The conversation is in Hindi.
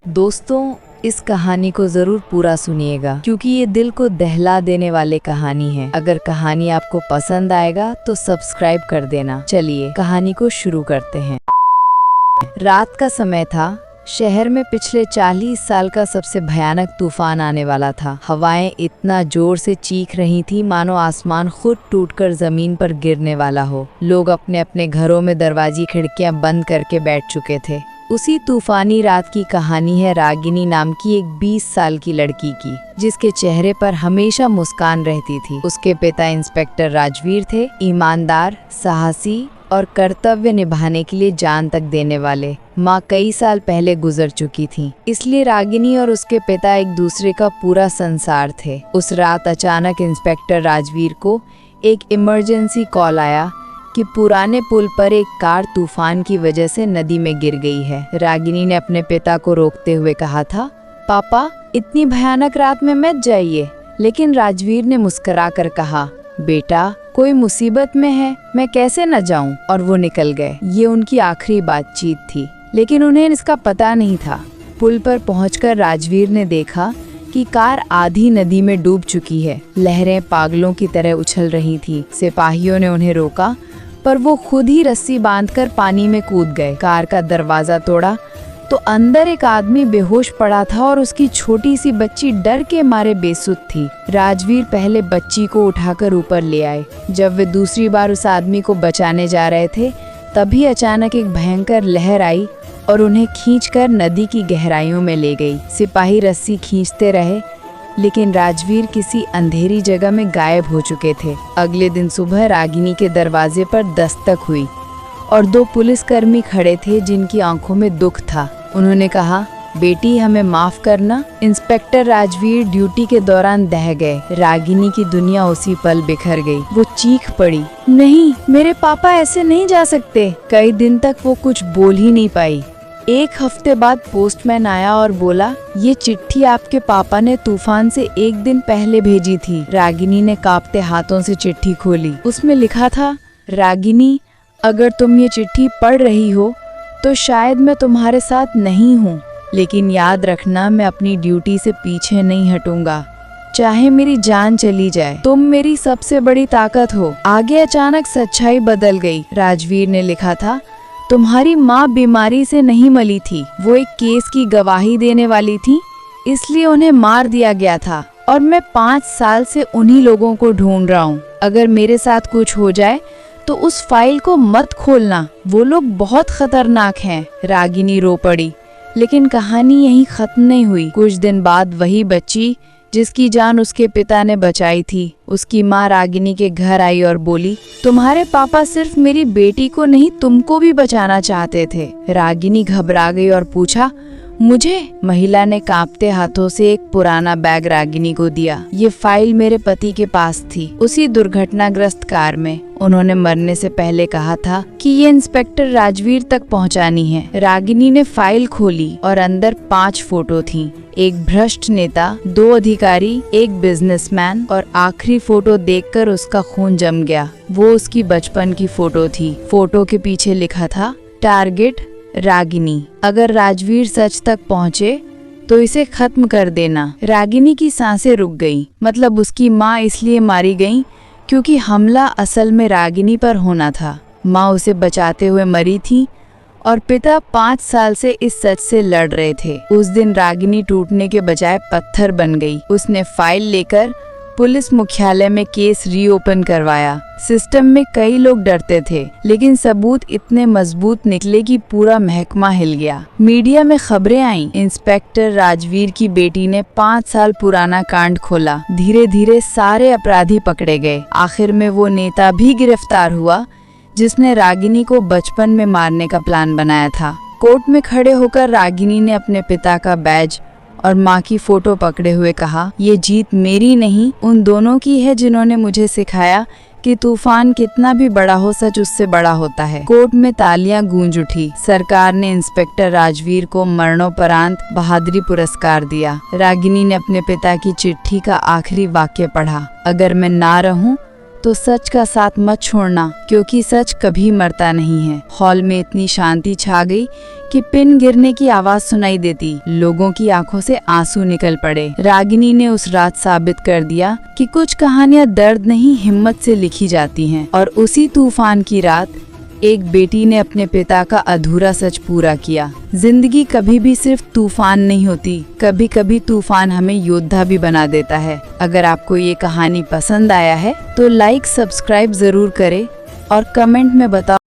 दोस्तों, इस कहानी को जरूर पूरा सुनिएगा क्योंकि ये दिल को दहला देने वाले कहानी है। अगर कहानी आपको पसंद आएगा तो सब्सक्राइब कर देना। चलिए कहानी को शुरू करते हैं। रात का समय था। शहर में पिछले 40 साल का सबसे भयानक तूफान आने वाला था। हवाएं इतना जोर से चीख रही थी मानो आसमान खुद टूटकर जमीन पर गिरने वाला हो। लोग अपने अपने घरों में दरवाजे खिड़कियां बंद करके बैठ चुके थे। उसी तूफानी रात की कहानी है रागिनी नाम की एक 20 साल की लड़की की, जिसके चेहरे पर हमेशा मुस्कान रहती थी। उसके पिता इंस्पेक्टर राजवीर थे, ईमानदार, साहसी और कर्तव्य निभाने के लिए जान तक देने वाले। माँ कई साल पहले गुजर चुकी थी, इसलिए रागिनी और उसके पिता एक दूसरे का पूरा संसार थे। उस रात अचानक इंस्पेक्टर राजवीर को एक इमरजेंसी कॉल आया कि पुराने पुल पर एक कार तूफान की वजह से नदी में गिर गई है। रागिनी ने अपने पिता को रोकते हुए कहा था, पापा इतनी भयानक रात में मत जाइए। लेकिन राजवीर ने मुस्कुराकर कहा, बेटा कोई मुसीबत में है, मैं कैसे न जाऊं। और वो निकल गए। ये उनकी आखिरी बातचीत थी, लेकिन उन्हें इसका पता नहीं था। पुल पर पहुंचकर राजवीर ने देखा कि कार आधी नदी में डूब चुकी है। लहरें पागलों की तरह उछल रही थी। सिपाहियों ने उन्हें रोका, पर वो खुद ही रस्सी बांधकर पानी में कूद गए। कार का दरवाजा तोड़ा तो अंदर एक आदमी बेहोश पड़ा था और उसकी छोटी सी बच्ची डर के मारे बेसुध थी। राजवीर पहले बच्ची को उठाकर ऊपर ले आए। जब वे दूसरी बार उस आदमी को बचाने जा रहे थे, तभी अचानक एक भयंकर लहर आई और उन्हें खींचकर नदी की गहराइयों में ले गई। सिपाही रस्सी खींचते रहे, लेकिन राजवीर किसी अंधेरी जगह में गायब हो चुके थे। अगले दिन सुबह रागिनी के दरवाजे पर दस्तक हुई और 2 पुलिसकर्मी खड़े थे जिनकी आंखों में दुख था। उन्होंने कहा, बेटी हमें माफ करना। इंस्पेक्टर राजवीर ड्यूटी के दौरान दह गए। रागिनी की दुनिया उसी पल बिखर गई। वो चीख पड़ी, नहीं मेरे पापा ऐसे नहीं जा सकते। कई दिन तक वो कुछ बोल ही नहीं पाई। 1 हफ्ते बाद पोस्टमैन आया और बोला, ये चिट्ठी आपके पापा ने तूफान से 1 दिन पहले भेजी थी। रागिनी ने कांपते हाथों से चिट्ठी खोली। उसमें लिखा था, रागिनी अगर तुम ये चिट्ठी पढ़ रही हो तो शायद मैं तुम्हारे साथ नहीं हूँ, लेकिन याद रखना मैं अपनी ड्यूटी से पीछे नहीं हटूंगा, चाहे मेरी जान चली जाए। तुम मेरी सबसे बड़ी ताकत हो। आगे अचानक सच्चाई बदल गई। राजवीर ने लिखा था, तुम्हारी माँ बीमारी से नहीं मरी थी, वो एक केस की गवाही देने वाली थी, इसलिए उन्हें मार दिया गया था और मैं 5 साल से उन्हीं लोगों को ढूंढ रहा हूँ। अगर मेरे साथ कुछ हो जाए तो उस फाइल को मत खोलना, वो लोग बहुत खतरनाक हैं। रागिनी रो पड़ी, लेकिन कहानी यहीं खत्म नहीं हुई। कुछ दिन बाद वही बच्ची जिसकी जान उसके पिता ने बचाई थी, उसकी माँ रागिनी के घर आई और बोली, तुम्हारे पापा सिर्फ मेरी बेटी को नहीं तुमको भी बचाना चाहते थे। रागिनी घबरा गई और पूछा, मुझे? महिला ने कांपते हाथों से एक पुराना बैग रागिनी को दिया। ये फाइल मेरे पति के पास थी, उसी दुर्घटनाग्रस्त कार में। उन्होंने मरने से पहले कहा था कि ये इंस्पेक्टर राजवीर तक पहुंचानी है। रागिनी ने फाइल खोली और अंदर 5 फोटो थीं। एक भ्रष्ट नेता, 2 अधिकारी, एक बिजनेसमैन और आखिरी फोटो देखकर उसका खून जम गया। वो उसकी बचपन की फोटो थी। फोटो के पीछे लिखा था, टारगेट रागिनी। अगर राजवीर सच तक पहुँचे तो इसे खत्म कर देना। रागिनी की सांसें रुक गईं। मतलब उसकी माँ इसलिए मारी गई क्योंकि हमला असल में रागिनी पर होना था। माँ उसे बचाते हुए मरी थी और पिता 5 साल से इस सच से लड़ रहे थे। उस दिन रागिनी टूटने के बजाय पत्थर बन गई। उसने फाइल लेकर पुलिस मुख्यालय में केस रीओपन करवाया। सिस्टम में कई लोग डरते थे, लेकिन सबूत इतने मजबूत निकले कि पूरा महकमा हिल गया। मीडिया में खबरें आईं। इंस्पेक्टर राजवीर की बेटी ने 5 साल पुराना कांड खोला। धीरे धीरे सारे अपराधी पकड़े गए। आखिर में वो नेता भी गिरफ्तार हुआ जिसने रागिनी को बचपन में मारने का प्लान बनाया था। कोर्ट में खड़े होकर रागिनी ने अपने पिता का बैज और माँ की फोटो पकड़े हुए कहा, ये जीत मेरी नहीं, उन दोनों की है जिन्होंने मुझे सिखाया कि तूफान कितना भी बड़ा हो, सच उससे बड़ा होता है। कोर्ट में तालियां गूंज उठी। सरकार ने इंस्पेक्टर राजवीर को मरणोपरांत बहादुरी पुरस्कार दिया। रागिनी ने अपने पिता की चिट्ठी का आखिरी वाक्य पढ़ा, अगर मैं ना रहूं तो सच का साथ मत छोड़ना, क्योंकि सच कभी मरता नहीं है। हॉल में इतनी शांति छा गई कि पिन गिरने की आवाज सुनाई देती। लोगों की आंखों से आंसू निकल पड़े। रागिनी ने उस रात साबित कर दिया कि कुछ कहानियां दर्द नहीं हिम्मत से लिखी जाती हैं। और उसी तूफान की रात एक बेटी ने अपने पिता का अधूरा सच पूरा किया। जिंदगी कभी भी सिर्फ तूफान नहीं होती, कभी कभी तूफान हमें योद्धा भी बना देता है। अगर आपको ये कहानी पसंद आया है तो लाइक सब्सक्राइब जरूर करें और कमेंट में बताओ